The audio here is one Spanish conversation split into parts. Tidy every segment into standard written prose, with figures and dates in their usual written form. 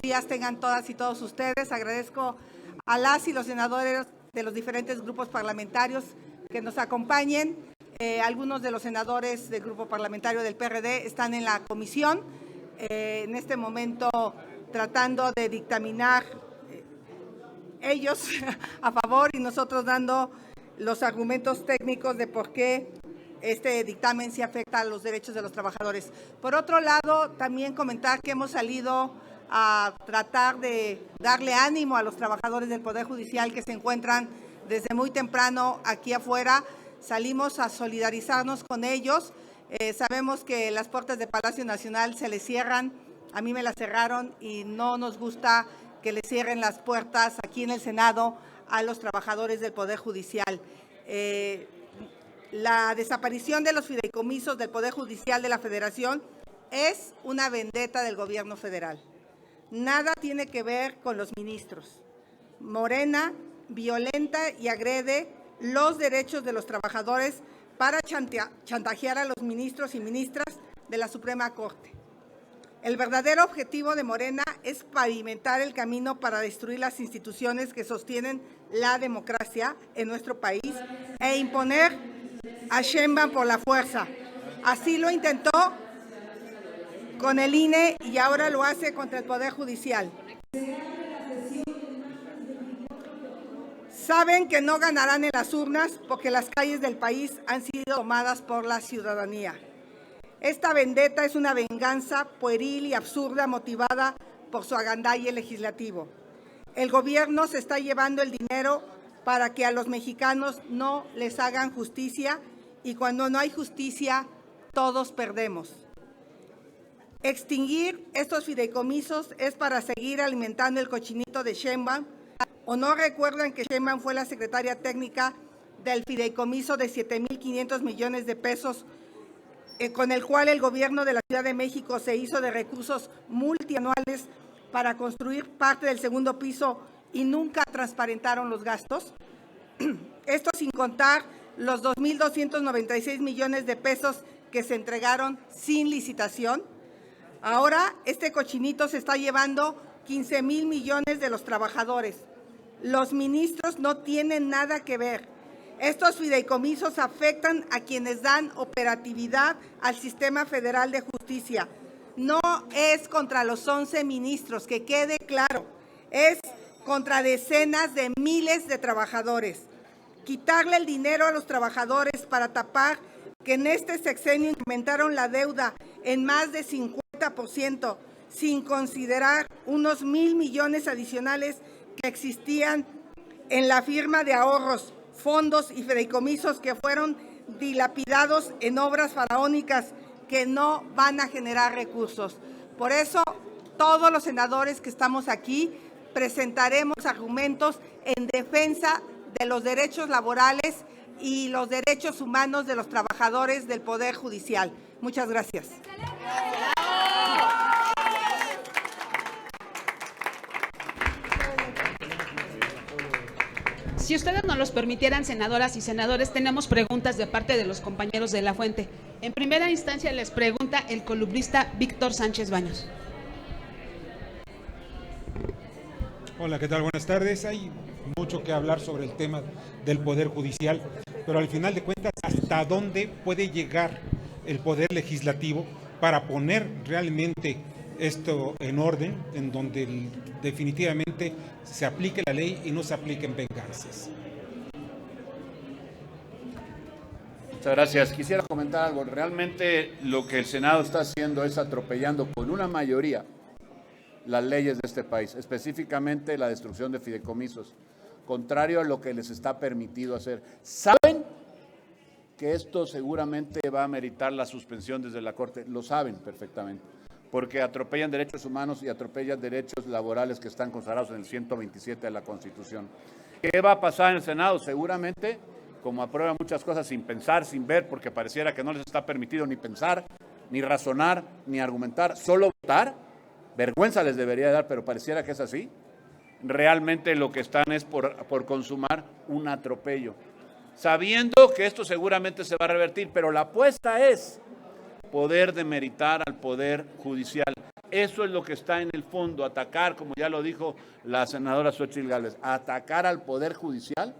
días tengan todas y todos ustedes. Agradezco a las y los senadores de los diferentes grupos parlamentarios que nos acompañen. Algunos de los senadores del grupo parlamentario del PRD están en la comisión, en este momento tratando de dictaminar ellos a favor y nosotros dando los argumentos técnicos de por qué este dictamen sí afecta a los derechos de los trabajadores. Por otro lado, también comentar que hemos salido a tratar de darle ánimo a los trabajadores del Poder Judicial que se encuentran desde muy temprano aquí afuera. Salimos a solidarizarnos con ellos. Sabemos que las puertas de Palacio Nacional se les cierran, a mí me las cerraron y no nos gusta que le cierren las puertas aquí en el Senado a los trabajadores del Poder Judicial. La desaparición de los fideicomisos del Poder Judicial de la Federación es una vendetta del gobierno federal. Nada tiene que ver con los ministros. Morena violenta y agrede los derechos de los trabajadores para chantajear a los ministros y ministras de la Suprema Corte. El verdadero objetivo de Morena es pavimentar el camino para destruir las instituciones que sostienen la democracia en nuestro país e imponer a Sheinbaum por la fuerza. Así lo intentó con el INE y ahora lo hace contra el Poder Judicial. Saben que no ganarán en las urnas porque las calles del país han sido tomadas por la ciudadanía. Esta vendetta es una venganza pueril y absurda motivada por su agandalle legislativo. El gobierno se está llevando el dinero para que a los mexicanos no les hagan justicia y cuando no hay justicia, todos perdemos. Extinguir estos fideicomisos es para seguir alimentando el cochinito de Sheinbaum. ¿O no recuerdan que Sheinbaum fue la secretaria técnica del fideicomiso de 7,500 millones de pesos, con el cual el gobierno de la Ciudad de México se hizo de recursos multianuales para construir parte del segundo piso y nunca transparentaron los gastos? Esto sin contar los 2,296 millones de pesos que se entregaron sin licitación. Ahora este cochinito se está llevando 15,000 millones de los trabajadores. Los ministros no tienen nada que ver. Estos fideicomisos afectan a quienes dan operatividad al Sistema Federal de Justicia. No es contra los 11 ministros, que quede claro, es contra decenas de miles de trabajadores. Quitarle el dinero a los trabajadores para tapar que en este sexenio incrementaron la deuda en más de 50%, sin considerar unos 1,000 millones adicionales que existían en la firma de ahorros, fondos y fideicomisos que fueron dilapidados en obras faraónicas que no van a generar recursos. Por eso, todos los senadores que estamos aquí presentaremos argumentos en defensa de los derechos laborales y los derechos humanos de los trabajadores del Poder Judicial. Muchas gracias. Si ustedes nos los permitieran, senadoras y senadores, tenemos preguntas de parte de los compañeros de La Fuente. En primera instancia les pregunta el columnista Víctor Sánchez Baños. Hola, ¿qué tal? Buenas tardes. Hay mucho que hablar sobre el tema del Poder Judicial, pero al final de cuentas, ¿hasta dónde puede llegar el Poder Legislativo para poner realmente esto en orden, en donde definitivamente se aplique la ley y no se apliquen venganzas? Muchas gracias. Quisiera comentar algo. Realmente lo que el Senado está haciendo es atropellando con una mayoría las leyes de este país, específicamente la destrucción de fideicomisos, contrario a lo que les está permitido hacer. ¿Saben que esto seguramente va a meritar la suspensión desde la Corte? Lo saben perfectamente, porque atropellan derechos humanos y atropellan derechos laborales que están consagrados en el 127 de la Constitución. ¿Qué va a pasar en el Senado? Seguramente, como aprueban muchas cosas sin pensar, sin ver, porque pareciera que no les está permitido ni pensar, ni razonar, ni argumentar, solo votar. Vergüenza les debería dar, pero pareciera que es así. Realmente lo que están es por consumar un atropello, sabiendo que esto seguramente se va a revertir, pero la apuesta es poder demeritar al Poder Judicial. Eso es lo que está en el fondo, atacar, como ya lo dijo la senadora Xóchitl Gálvez, atacar al Poder Judicial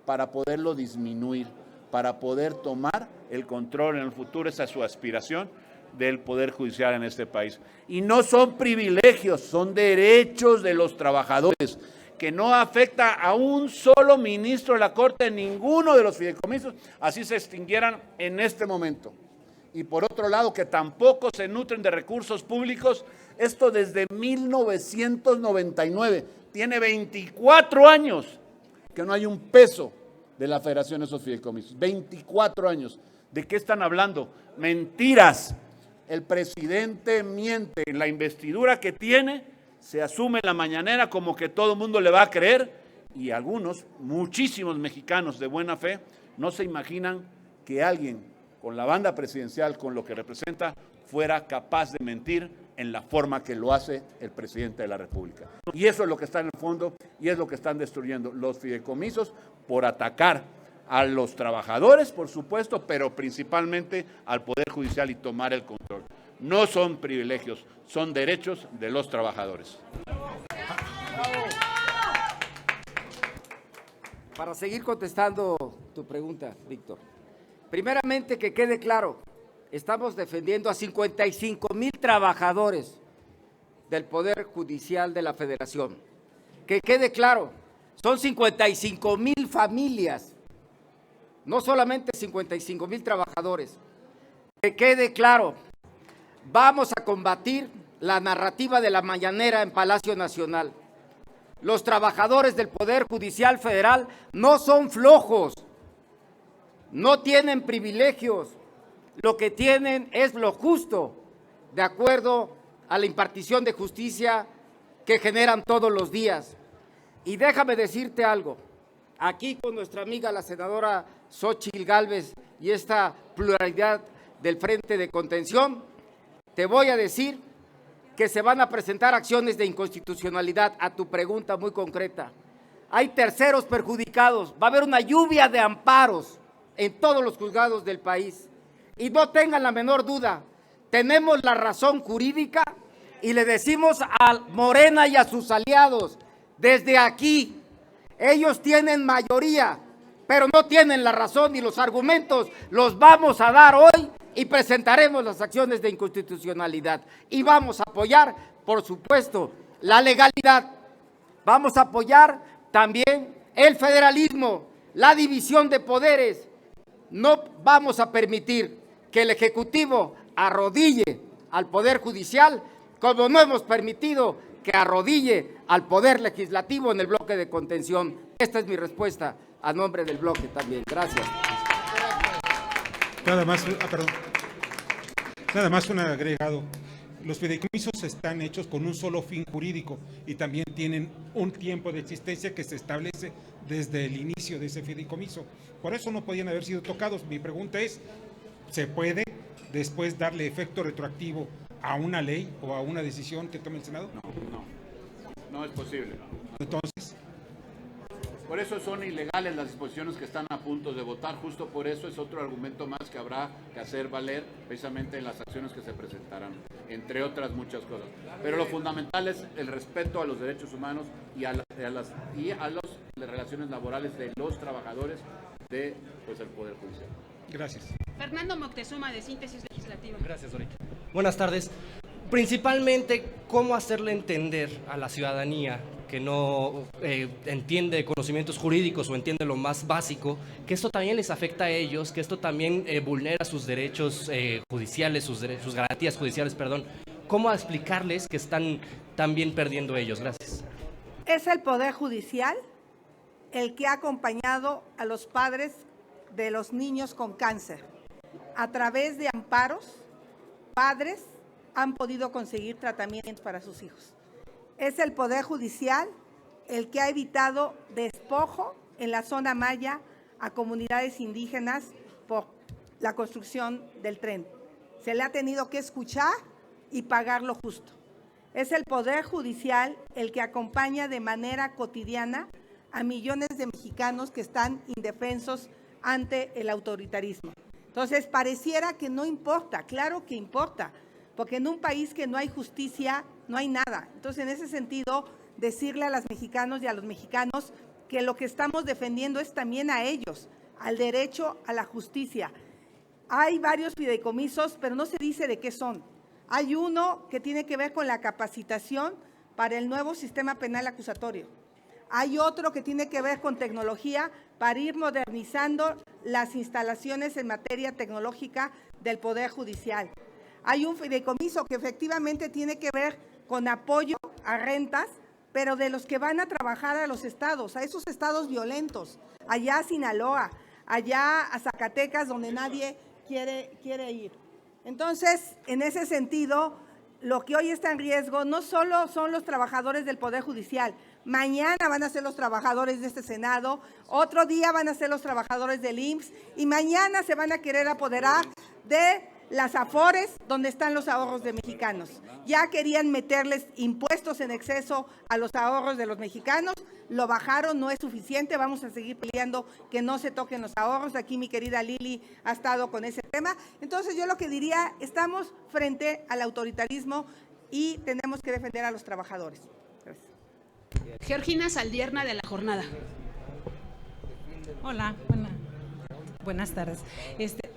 para poderlo disminuir, para poder tomar el control en el futuro. Esa es su aspiración del Poder Judicial en este país. Y no son privilegios, son derechos de los trabajadores, que no afecta a un solo ministro de la Corte, ninguno de los fideicomisos, así se extinguieran en este momento. Y por otro lado, que tampoco se nutren de recursos públicos, esto desde 1999, tiene 24 años que no hay un peso de la Federación de esos fideicomisos, 24 años. ¿De qué están hablando? Mentiras. El presidente miente en la investidura que tiene, se asume en la mañanera como que todo el mundo le va a creer, y algunos, muchísimos mexicanos de buena fe, no se imaginan que alguien con la banda presidencial, con lo que representa, fuera capaz de mentir en la forma que lo hace el presidente de la República. Y eso es lo que está en el fondo y es lo que están destruyendo los fideicomisos por atacar a los trabajadores, por supuesto, pero principalmente al Poder Judicial y tomar el control. No son privilegios, son derechos de los trabajadores. Para seguir contestando tu pregunta, Víctor, primeramente que quede claro, estamos defendiendo a 55,000 trabajadores del Poder Judicial de la Federación. Que quede claro, son 55,000 familias, no solamente 55,000 trabajadores. Que quede claro, vamos a combatir la narrativa de la mañanera en Palacio Nacional. Los trabajadores del Poder Judicial Federal no son flojos, no tienen privilegios, lo que tienen es lo justo, de acuerdo a la impartición de justicia que generan todos los días. Y déjame decirte algo, aquí con nuestra amiga la senadora Xóchitl Gálvez y esta pluralidad del Frente de Contención, te voy a decir que se van a presentar acciones de inconstitucionalidad a tu pregunta muy concreta. Hay terceros perjudicados, va a haber una lluvia de amparos en todos los juzgados del país. Y no tengan la menor duda, tenemos la razón jurídica y le decimos a Morena y a sus aliados, desde aquí, ellos tienen mayoría, pero no tienen la razón y los argumentos los vamos a dar hoy y presentaremos las acciones de inconstitucionalidad. Y vamos a apoyar, por supuesto, la legalidad. Vamos a apoyar también el federalismo, la división de poderes. No vamos a permitir que el Ejecutivo arrodille al Poder Judicial, como no hemos permitido que arrodille al Poder Legislativo en el bloque de contención. Esta es mi respuesta a nombre del bloque también. Gracias. Nada más un agregado. Los fideicomisos están hechos con un solo fin jurídico y también tienen un tiempo de existencia que se establece desde el inicio de ese fideicomiso. Por eso no podían haber sido tocados. Mi pregunta es, ¿se puede después darle efecto retroactivo a una ley o a una decisión que tome el Senado? No es posible. Entonces, por eso son ilegales las disposiciones que están a punto de votar. Justo por eso es otro argumento más que habrá que hacer valer precisamente en las acciones que se presentarán, entre otras muchas cosas. Pero lo fundamental es el respeto a los derechos humanos y a las relaciones laborales de los trabajadores de el Poder Judicial. gracias. Fernando Moctezuma, de Síntesis Legislativa. Gracias, Dorita. Buenas tardes. Principalmente, ¿cómo hacerle entender a la ciudadanía que no entiende conocimientos jurídicos o entiende lo más básico, que esto también les afecta a ellos, que esto también vulnera sus derechos judiciales, sus garantías judiciales, perdón? ¿Cómo explicarles que están también perdiendo ellos? Gracias. Es el Poder Judicial el que ha acompañado a los padres de los niños con cáncer. A través de amparos, padres han podido conseguir tratamientos para sus hijos. Es el Poder Judicial el que ha evitado despojo en la zona maya a comunidades indígenas por la construcción del tren. Se le ha tenido que escuchar y pagar lo justo. Es el Poder Judicial el que acompaña de manera cotidiana a millones de mexicanos que están indefensos ante el autoritarismo. Entonces, pareciera que no importa, claro que importa, porque en un país que no hay justicia, no hay nada. Entonces, en ese sentido, decirle a las mexicanos y a los mexicanos que lo que estamos defendiendo es también a ellos, al derecho a la justicia. Hay varios fideicomisos, pero no se dice de qué son. Hay uno que tiene que ver con la capacitación para el nuevo sistema penal acusatorio. Hay otro que tiene que ver con tecnología para ir modernizando las instalaciones en materia tecnológica del Poder Judicial. Hay un fideicomiso que efectivamente tiene que ver con apoyo a rentas, pero de los que van a trabajar a los estados, a esos estados violentos, allá a Sinaloa, allá a Zacatecas, donde nadie quiere ir. Entonces, en ese sentido, lo que hoy está en riesgo no solo son los trabajadores del Poder Judicial, mañana van a ser los trabajadores de este Senado, otro día van a ser los trabajadores del IMSS y mañana se van a querer apoderar de las Afores, donde están los ahorros de mexicanos. Ya querían meterles impuestos en exceso a los ahorros de los mexicanos, lo bajaron, no es suficiente, vamos a seguir peleando que no se toquen los ahorros. Aquí mi querida Lili ha estado con ese tema. Entonces yo lo que diría, estamos frente al autoritarismo y tenemos que defender a los trabajadores. Gracias. Georgina Saldierna, de La Jornada. Hola, buenas tardes.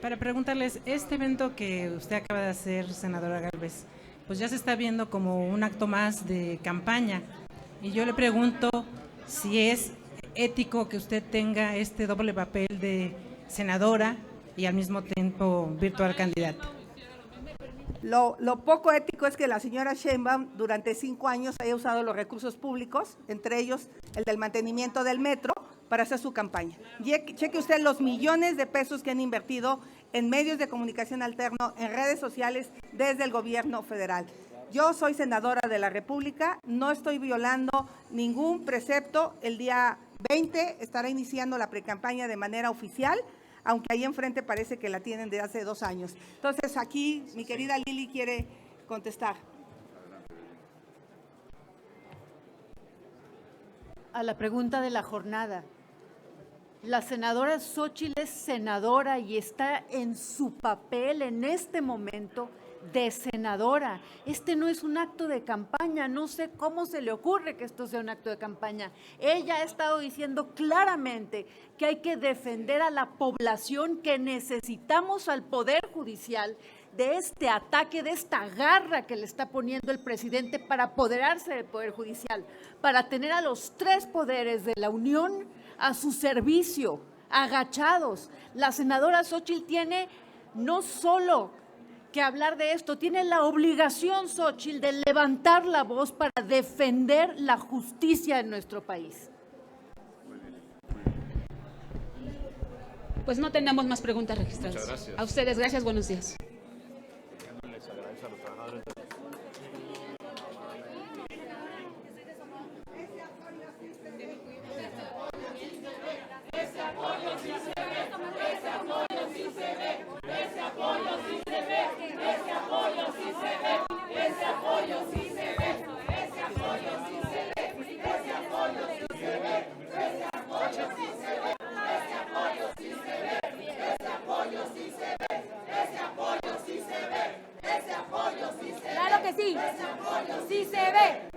Para preguntarles, este evento que usted acaba de hacer, senadora Gálvez, pues ya se está viendo como un acto más de campaña. Y yo le pregunto si es ético que usted tenga este doble papel de senadora y al mismo tiempo virtual candidata. Lo poco ético es que la señora Sheinbaum durante 5 años haya usado los recursos públicos, entre ellos el del mantenimiento del metro, para hacer su campaña. Cheque usted los millones de pesos que han invertido en medios de comunicación alterno, en redes sociales, desde el gobierno federal. Yo soy senadora de la República, no estoy violando ningún precepto. El día 20 estará iniciando la precampaña de manera oficial, aunque ahí enfrente parece que la tienen de hace 2 años. Entonces, aquí mi querida Lili quiere contestar. A la pregunta de la jornada. La senadora Xóchitl es senadora y está en su papel en este momento de senadora. Este no es un acto de campaña, no sé cómo se le ocurre que esto sea un acto de campaña. Ella ha estado diciendo claramente que hay que defender a la población, que necesitamos al Poder Judicial de este ataque, de esta garra que le está poniendo el presidente para apoderarse del Poder Judicial, para tener a los 3 poderes de la Unión a su servicio, agachados. La senadora Xóchitl tiene no solo que hablar de esto, tiene la obligación, Xóchitl, de levantar la voz para defender la justicia en nuestro país. Pues no tenemos más preguntas registradas. Muchas gracias. A ustedes, gracias, buenos días. Les agradezco a los trabajadores. Claro que sí, sí se ve.